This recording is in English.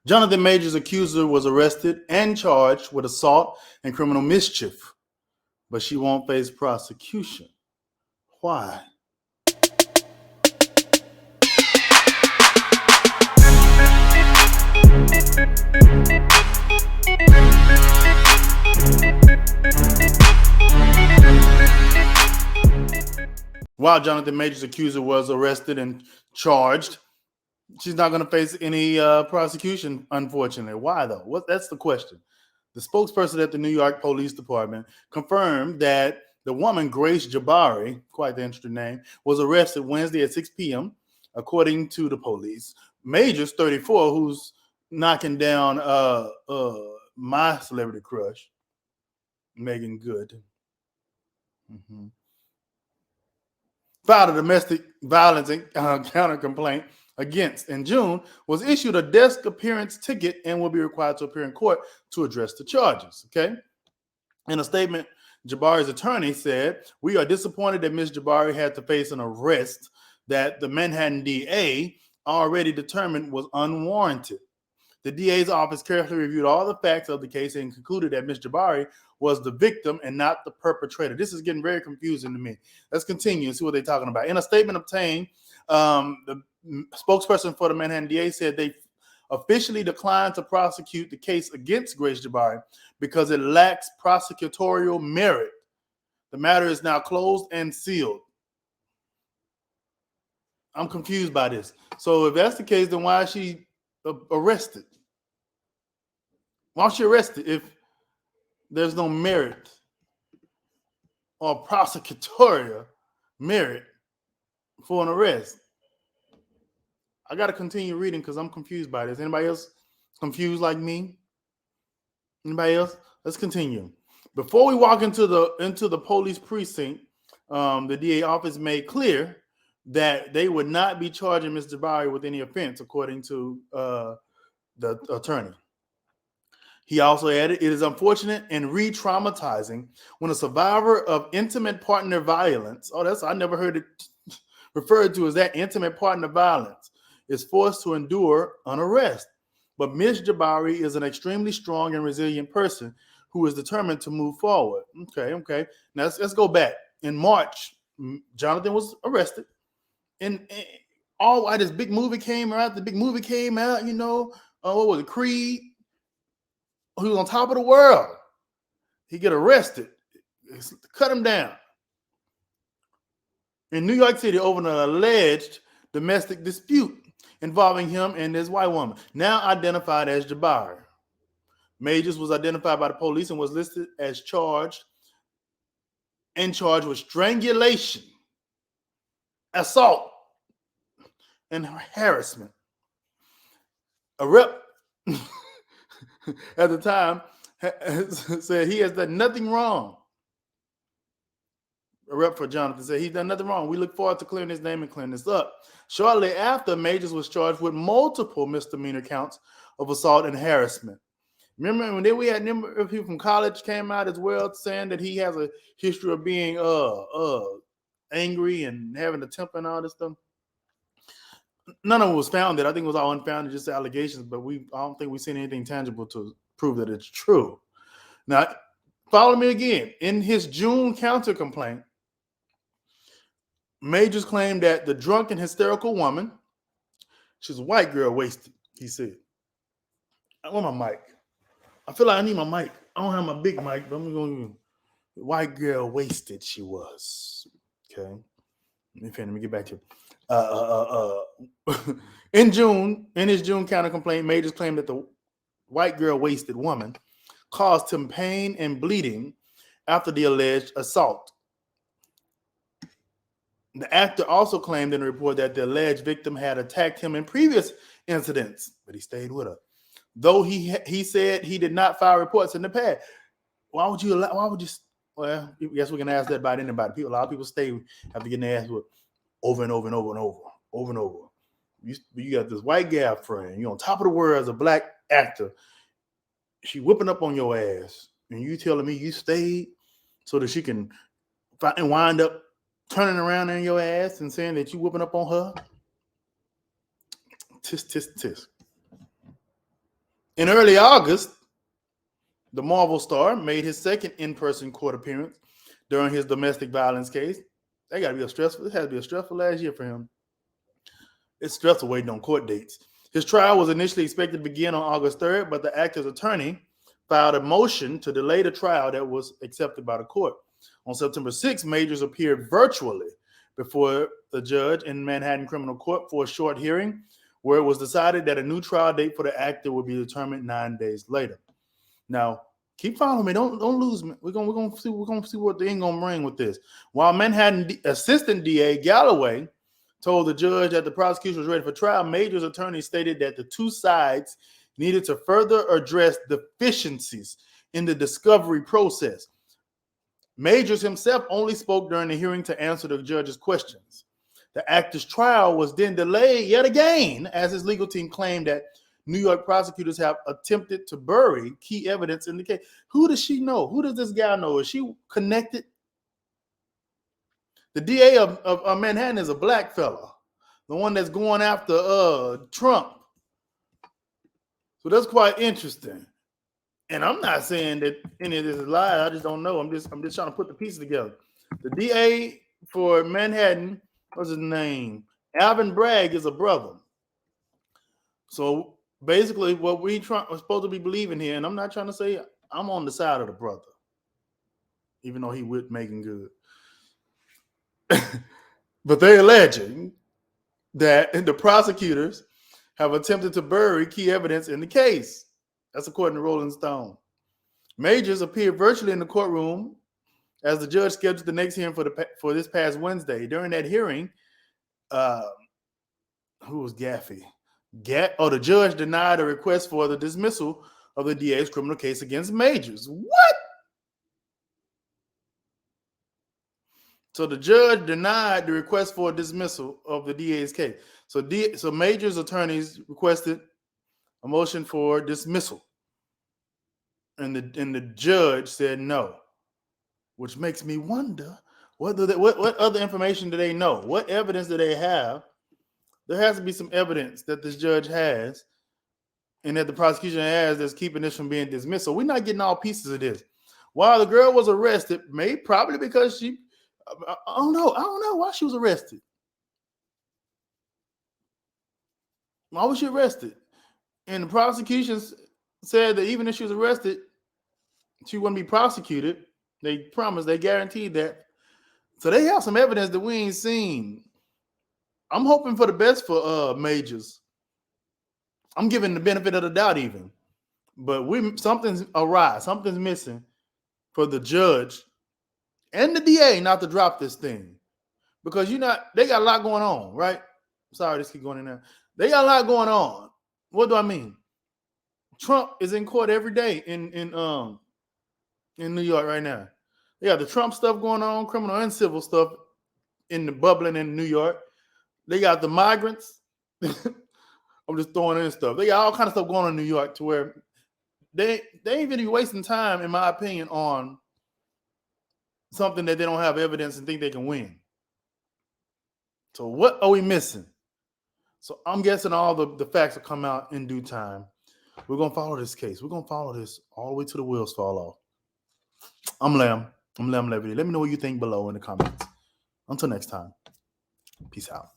Jonathan Majors' accuser was arrested and charged with assault and criminal mischief, but she won't face prosecution. Why? While Jonathan Majors' accuser was arrested and charged, she's not going to face any prosecution, unfortunately. Why, though? That's the question. The spokesperson at the New York Police Department confirmed that the woman, Grace Jabbari, quite the interesting name, was arrested Wednesday at 6 p.m., according to the police. Majors, 34, who's knocking down my celebrity crush, Megan Good, filed a domestic violence counter complaint against in June, was issued a desk appearance ticket and will be required to appear in court to address the charges. Okay. In a statement, Jabbari's attorney said, "We are disappointed that Ms. Jabbari had to face an arrest that the Manhattan DA already determined was unwarranted. The DA's office carefully reviewed all the facts of the case and concluded that Ms. Jabbari was the victim and not the perpetrator." This is getting very confusing to me. Let's continue and see what they're talking about. In a statement obtained, the spokesperson for the Manhattan DA said they officially declined to prosecute the case against Grace Jabbari because it lacks prosecutorial merit. The matter is now closed and sealed. I'm confused by this. So if that's the case, then why is she arrested? Why was she arrested if there's no merit or prosecutorial merit for an arrest? I got to continue reading because I'm confused by this. Anybody else confused like me? Anybody else? Let's continue. Before we walk into the police precinct, the DA office made clear that they would not be charging Ms. Jabbari with any offense, according to the attorney. He also added, "It is unfortunate and re-traumatizing when a survivor of intimate partner violence," I never heard it referred to as that, intimate partner violence, is forced to endure an arrest. But Ms. Jabbari is an extremely strong and resilient person who is determined to move forward. Okay. Now let's go back. In March, Jonathan was arrested. And all why this big movie came out. The big movie came out, what was it, Creed? He was on top of the world. He get arrested. Cut him down. In New York City over an alleged domestic dispute involving him and his white woman, now identified as Jabbari. Majors was identified by the police and was listed as charged with strangulation, assault, and harassment. A rep at the time said he has done nothing wrong. A rep for Jonathan said he's done nothing wrong. We look forward to clearing his name and clearing this up. Shortly after, Majors was charged with multiple misdemeanor counts of assault and harassment. Remember when we had people from college came out as well saying that he has a history of being angry and having a temper and all this stuff? None of it was founded. I think it was all unfounded, just allegations, but I don't think we've seen anything tangible to prove that it's true. Now, follow me again. In his June counter complaint, Majors claimed that the drunk and hysterical woman, she's a white girl, wasted, he said. I want my mic. I feel like I need my mic. I don't have my big mic, but I'm going to white girl wasted she was. Okay. Let me get back to it. In his June counter complaint, Majors claimed that the white girl wasted woman caused him pain and bleeding after the alleged assault. The actor also claimed in the report that the alleged victim had attacked him in previous incidents, but he stayed with her. Though he said he did not file reports in the past. Well, I guess we can ask that about anybody. A lot of people stay after getting asked over and over and over and over and over. You got this white gal friend, you're on top of the world as a black actor. She whipping up on your ass, and you telling me you stayed so that she can wind up turning around in your ass and saying that you whipping up on her? Tisk, tisk, tisk. In early August, the Marvel star made his second in-person court appearance during his domestic violence case. That got to be a stressful. It had to be a stressful last year for him. It's stressful waiting on court dates. His trial was initially expected to begin on August 3rd, but the actor's attorney filed a motion to delay the trial that was accepted by the court. On September 6th, Majors appeared virtually before the judge in Manhattan Criminal Court for a short hearing, where it was decided that a new trial date for the actor would be determined 9 days later. Now, keep following me. Don't lose me. We're gonna see what the end gonna bring with this. While Manhattan Assistant DA Galloway told the judge that the prosecution was ready for trial, Major's attorney stated that the two sides needed to further address deficiencies in the discovery process. Majors himself only spoke during the hearing to answer the judge's questions. The actor's trial was then delayed yet again, as his legal team claimed that New York prosecutors have attempted to bury key evidence in the case. Who does she know? Who does this guy know? Is she connected? The DA of Manhattan is a black fella, the one that's going after Trump. So that's quite interesting. And I'm not saying that any of this is lies. I just don't know. I'm just trying to put the pieces together. The DA for Manhattan, what's his name? Alvin Bragg is a brother. So basically, what we're supposed to be believing here, and I'm not trying to say I'm on the side of the brother, even though he with Megan Good. But they're alleging that the prosecutors have attempted to bury key evidence in the case. That's according to Rolling Stone. Majors appeared virtually in the courtroom as the judge scheduled the next hearing for this past Wednesday. During that hearing, who was Gaffey? The judge denied a request for the dismissal of the DA's criminal case against Majors. What? So the judge denied the request for a dismissal of the DA's case. So Majors' attorneys requested a motion for dismissal, and the judge said no, which makes me wonder what other information do they know? What evidence do they have? There has to be some evidence that this judge has and that the prosecution has that's keeping this from being dismissed. So we're not getting all pieces of this. While the girl was arrested, probably because I don't know why she was arrested. Why was she arrested? And the prosecution said that even if she was arrested, she wouldn't be prosecuted. They guaranteed that. So they have some evidence that we ain't seen. I'm hoping for the best for Majors. I'm giving the benefit of the doubt even. But something's awry. Something's missing for the judge and the DA not to drop this thing. Because they got a lot going on, right? Sorry, this keep going in there. They got a lot going on. What do I mean? Trump is in court every day in New York right now. They got the Trump stuff going on, criminal and civil stuff bubbling in New York. They got the migrants. I'm just throwing in stuff. They got all kind of stuff going on in New York to where they ain't really wasting time, in my opinion, on something that they don't have evidence and think they can win. So what are we missing? So I'm guessing all the facts will come out in due time. We're going to follow this case. We're going to follow this all the way to the wheels fall off. I'm Lamb Levy. Let me know what you think below in the comments. Until next time, peace out.